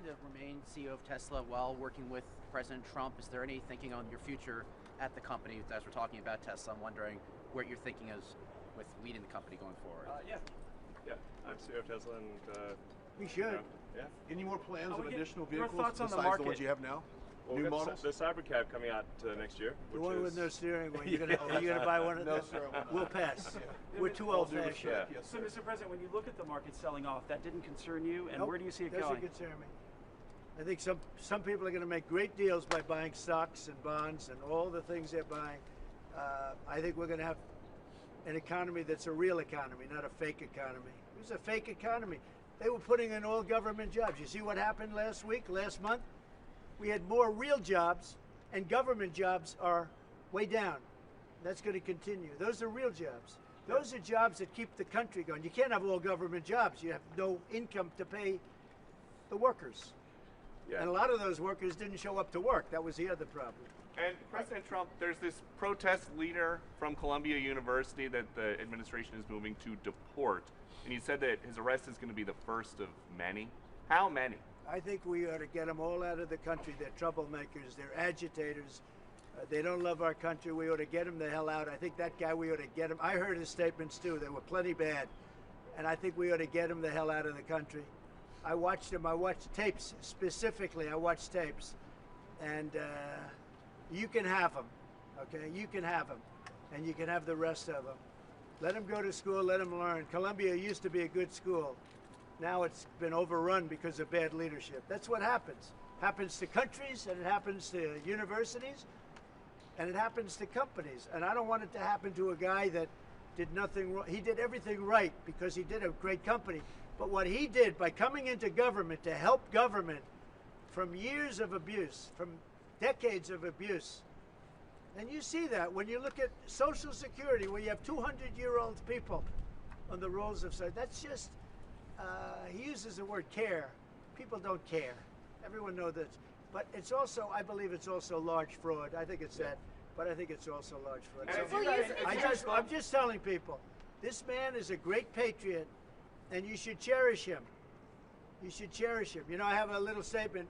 to remain CEO of Tesla while working with President Trump? Is there any thinking on your future at the company? As we're talking about Tesla, I'm wondering what your thinking is with leading the company going forward. Yeah, I'm CEO of Tesla, and We should. yeah. Any more plans I of would get additional your vehicles thoughts on the besides the market. ones you have now? Well, New we've got models? the Cybercab coming out next year. The which one is, with no steering wheel. You're gonna buy one of No, those? sir, I will not. We'll pass. Yeah. We're too All old due fashioned. respect, Yeah. yes, So, sir. Mr. President, when you look at the market selling off, that didn't concern you, and Nope, where do you see it doesn't going? concern me. I think some people are going to make great deals by buying stocks and bonds and all the things they're buying. I think we're going to have an economy that's a real economy, not a fake economy. It was a fake economy. They were putting in all government jobs. You see what happened last month? We had more real jobs, and government jobs are way down. That's going to continue. Those are real jobs. Those are jobs that keep the country going. You can't have all government jobs. You have no income to pay the workers. Yeah. And a lot of those workers didn't show up to work. That was the other problem. And President Trump, there's this protest leader from Columbia University that the administration is moving to deport. And he said that his arrest is going to be the first of many. How many? I think we ought to get them all out of the country. They're troublemakers. They're agitators. They don't love our country. We ought to get them the hell out. I think that guy, we ought to get him. I heard his statements too. They were plenty bad. And I think we ought to get him the hell out of the country. I watched him. I watched tapes specifically. I watched tapes. And you can have them, okay? You can have them. And you can have the rest of them. Let them go to school. Let them learn. Columbia used to be a good school. Now it's been overrun because of bad leadership. That's what happens. Happens to countries, and it happens to universities, and it happens to companies. And I don't want it to happen to a guy that did nothing wrong. He did everything right because he did a great company. But what he did by coming into government to help government from years of abuse, from decades of abuse, and you see that when you look at Social Security, where you have 200-year-old people on the rolls of Social. That's just, he uses the word care. People don't care. Everyone knows that. But it's also, I believe it's also large fraud. I think it's that, but I think it's also large fraud. And So if you guys- I'm just telling people, this man is a great patriot, and you should cherish him. You should cherish him. You know, I have a little statement.